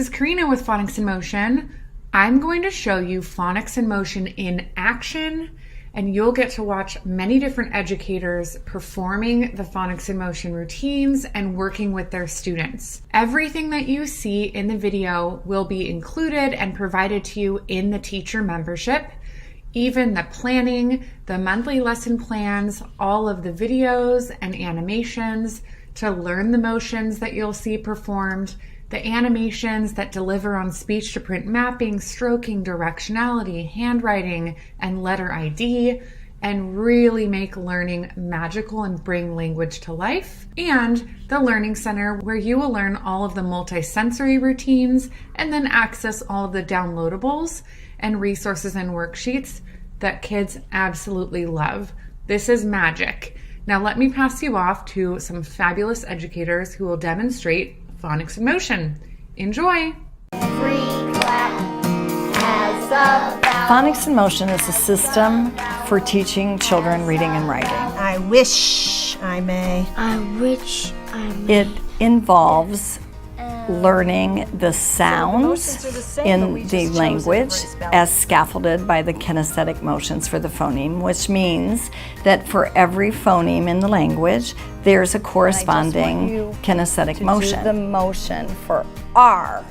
is Karina with Phonics in Motion. I'm going to show you Phonics in Motion in action, and you'll get to watch many different educators performing the Phonics in Motion routines and working with their students. Everything that you see in the video will be included and provided to you in the teacher membership. Even the planning, the monthly lesson plans, all of the videos and animations to learn the motions that you'll see performed, the animations that deliver on speech to print mapping, stroking, directionality, handwriting, and letter ID, and really make learning magical and bring language to life. And the Learning Center, where you will learn all of the multisensory routines and then access all of the downloadables and resources and worksheets that kids absolutely love. This is magic. Now let me pass you off to some fabulous educators who will demonstrate Phonics in Motion. Enjoy! Phonics in Motion is a system for teaching children reading and writing. I wish I may. I wish I may. It involves learning the sounds in the language as scaffolded by the kinesthetic motions for the phoneme, which means that for every phoneme in the language, there's a corresponding kinesthetic motion. The motion for R.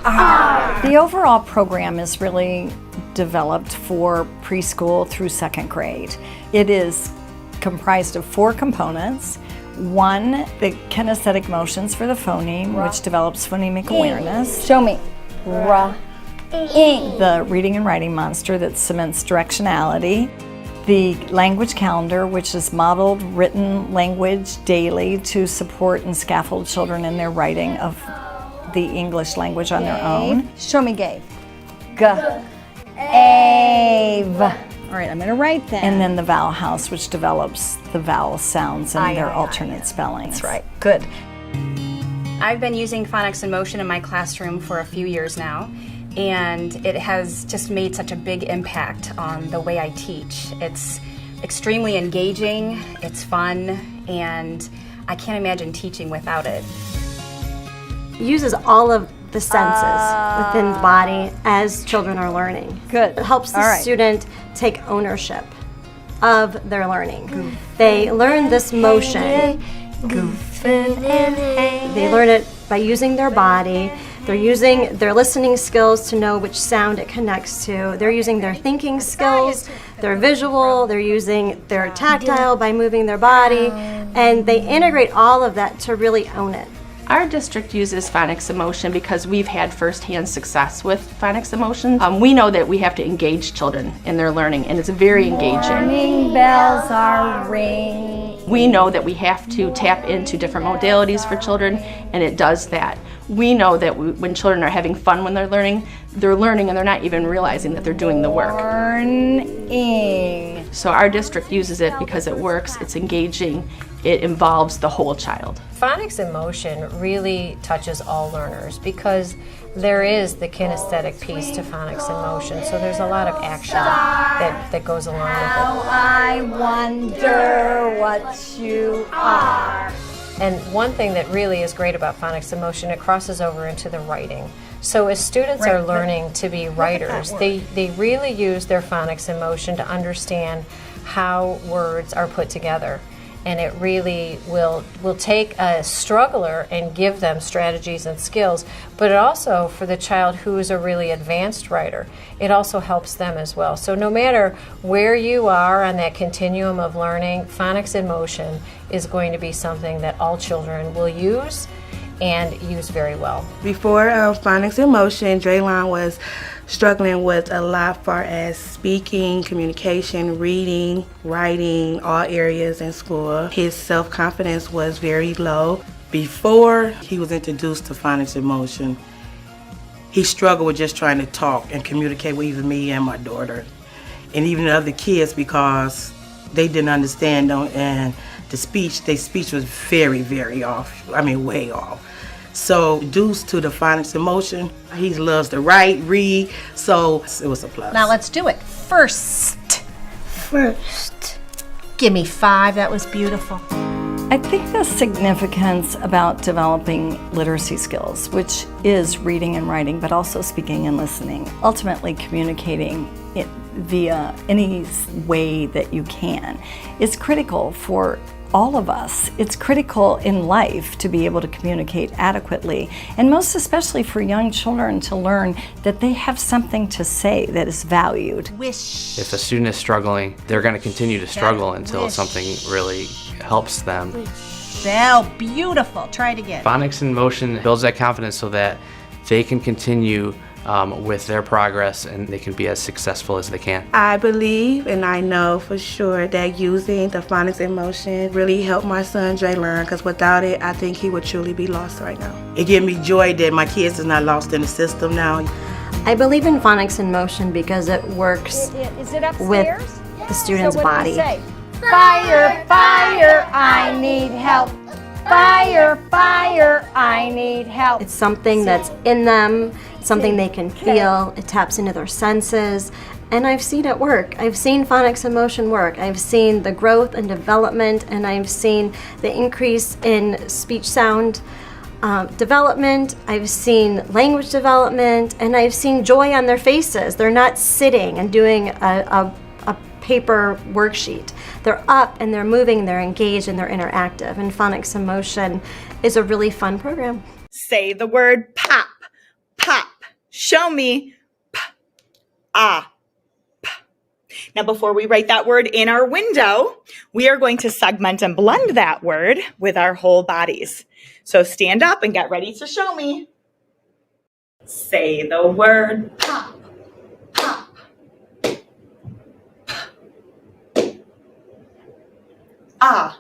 R. The overall program is really developed for preschool through second grade. It is comprised of 4 components. 1, the kinesthetic motions for the phoneme, which develops phonemic awareness. Show me. R. Ing. The reading and writing monster that cements directionality. The language calendar, which is modeled written language daily to support and scaffold children in their writing of the English language on their own. Show me Gabe. G. Ave. All right, I'm going to write that. And then the vowel house, which develops the vowel sounds and their alternate spellings. That's right. Good. I've been using Phonics in Motion in my classroom for a few years now, and it has just made such a big impact on the way I teach. It's extremely engaging, it's fun, and I can't imagine teaching without it. It uses all of the senses within the body as children are learning. Good. It helps the student take ownership of their learning. They learn this motion. They learn it by using their body. They're using their listening skills to know which sound it connects to. They're using their thinking skills, their visual, they're using their tactile by moving their body, and they integrate all of that to really own it. Our district uses Phonics in Motion because we've had firsthand success with Phonics in Motion. We know that we have to engage children in their learning, and it's very engaging. Morning bells are ringing. We know that we have to tap into different modalities for children, and it does that. We know that when children are having fun when they're learning and they're not even realizing that they're doing the work. Morning. So our district uses it because it works, it's engaging, it involves the whole child. Phonics in Motion really touches all learners because there is the kinesthetic piece to Phonics in Motion, so there's a lot of action that goes along with it. I wonder what you are. And one thing that really is great about Phonics in Motion, it crosses over into the writing. So as students are learning to be writers, they really use their Phonics in Motion to understand how words are put together. And it really will take a struggler and give them strategies and skills, but it also, for the child who is a really advanced writer, it also helps them as well. So no matter where you are on that continuum of learning, Phonics in Motion is going to be something that all children will use and use very well. Before Phonics in Motion, Draylon was struggling with a lot far as speaking, communication, reading, writing, all areas in school. His self-confidence was very low. Before he was introduced to Phonics in Motion, he struggled with just trying to talk and communicate with even me and my daughter, and even the other kids, because they didn't understand them, and their speech was very, very off. I mean, way off. So due to the Phonics in Motion, he loves to write, read, so it was a plus. Now let's do it. First. Give me 5. That was beautiful. I think the significance about developing literacy skills, which is reading and writing, but also speaking and listening, ultimately communicating it via any way that you can, is critical for all of us. It's critical in life to be able to communicate adequately, and most especially for young children to learn that they have something to say that is valued. Wish. If a student is struggling, they're going to continue to struggle until something really helps them. Bell, beautiful. Try it again. Phonics in Motion builds that confidence so that they can continue with their progress and they can be as successful as they can. I believe and I know for sure that using the Phonics in Motion really helped my son Jay learn, because without it, I think he would truly be lost right now. It gives me joy that my kids is not lost in the system now. I believe in Phonics in Motion because it works with the student's body. Fire, fire, I need help. Fire, fire, I need help. It's something that's in them, something they can feel. It taps into their senses. And I've seen it work. I've seen Phonics in Motion work. I've seen the growth and development, and I've seen the increase in speech sound development. I've seen language development, and I've seen joy on their faces. They're not sitting and doing a paper worksheet. They're up and they're moving, they're engaged, and they're interactive. And Phonics in Motion is a really fun program. Say the word pop, pop. Show me p, ah, p. Now before we write that word in our window, we are going to segment and blend that word with our whole bodies. So stand up and get ready to show me. Say the word pop, pop. Ah.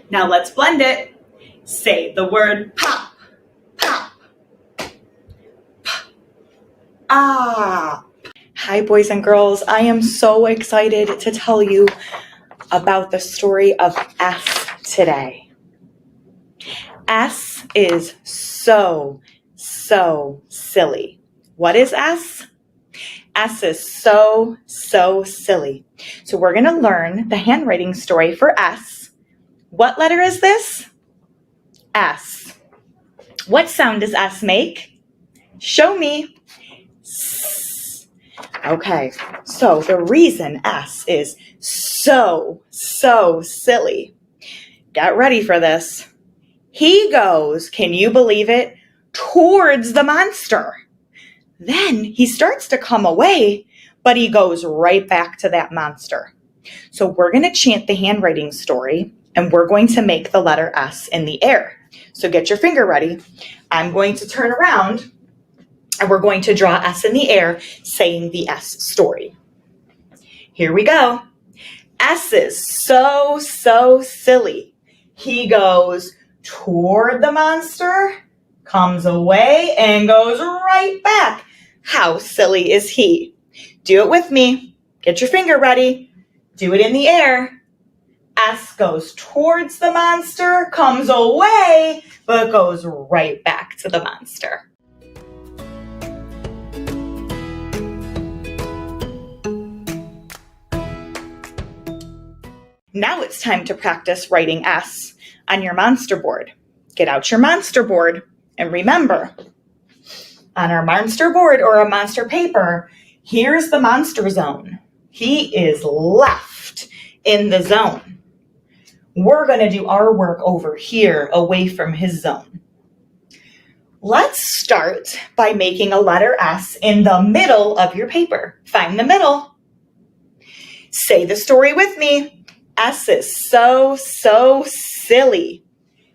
Now let's blend it. Say the word pop, pop, pop. Ah. Hi, boys and girls. I am so excited to tell you about the story of S today. S is so silly. What is S? S is so silly. So we're going to learn the handwriting story for S. What letter is this? S. What sound does S make? Show me. S. Okay, so the reason S is so silly. Get ready for this. He goes, can you believe it, towards the monster. Then he starts to come away, but he goes right back to that monster. So we're going to chant the handwriting story, and we're going to make the letter S in the air. So get your finger ready. I'm going to turn around, and we're going to draw S in the air, saying the S story. Here we go. S is so silly. He goes toward the monster, comes away, and goes right back. How silly is he? Do it with me. Get your finger ready. Do it in the air. S goes towards the monster, comes away, but goes right back to the monster. Now it's time to practice writing S on your monster board. Get out your monster board and remember, on our monster board or a monster paper, here's the monster zone. He is left in the zone. We're going to do our work over here away from his zone. Let's start by making a letter S in the middle of your paper. Find the middle. Say the story with me. S is so silly.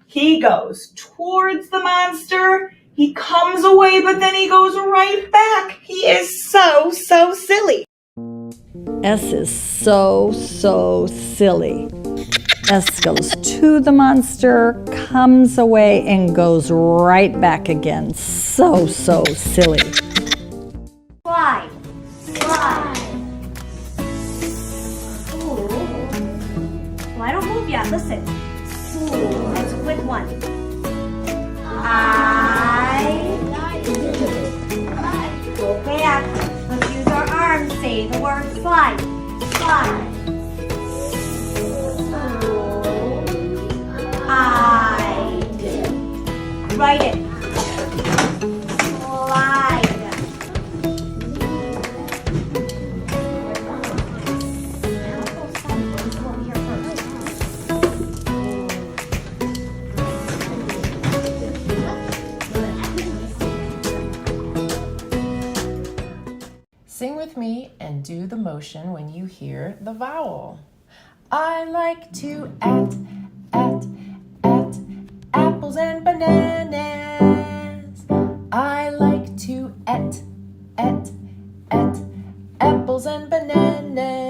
He goes towards the monster. He comes away, but then he goes right back. He is so silly. S is so silly. S goes to the monster, comes away, and goes right back again. So silly. Slide, slide. Ooh. Well, I don't move yet. Listen. Ooh, that's a quick one. Go back. Let's use our arms. Say the word slide. Write it. Slide. Sing with me and do the motion when you hear the vowel. I like to at apples and bananas. I like to at apples and bananas.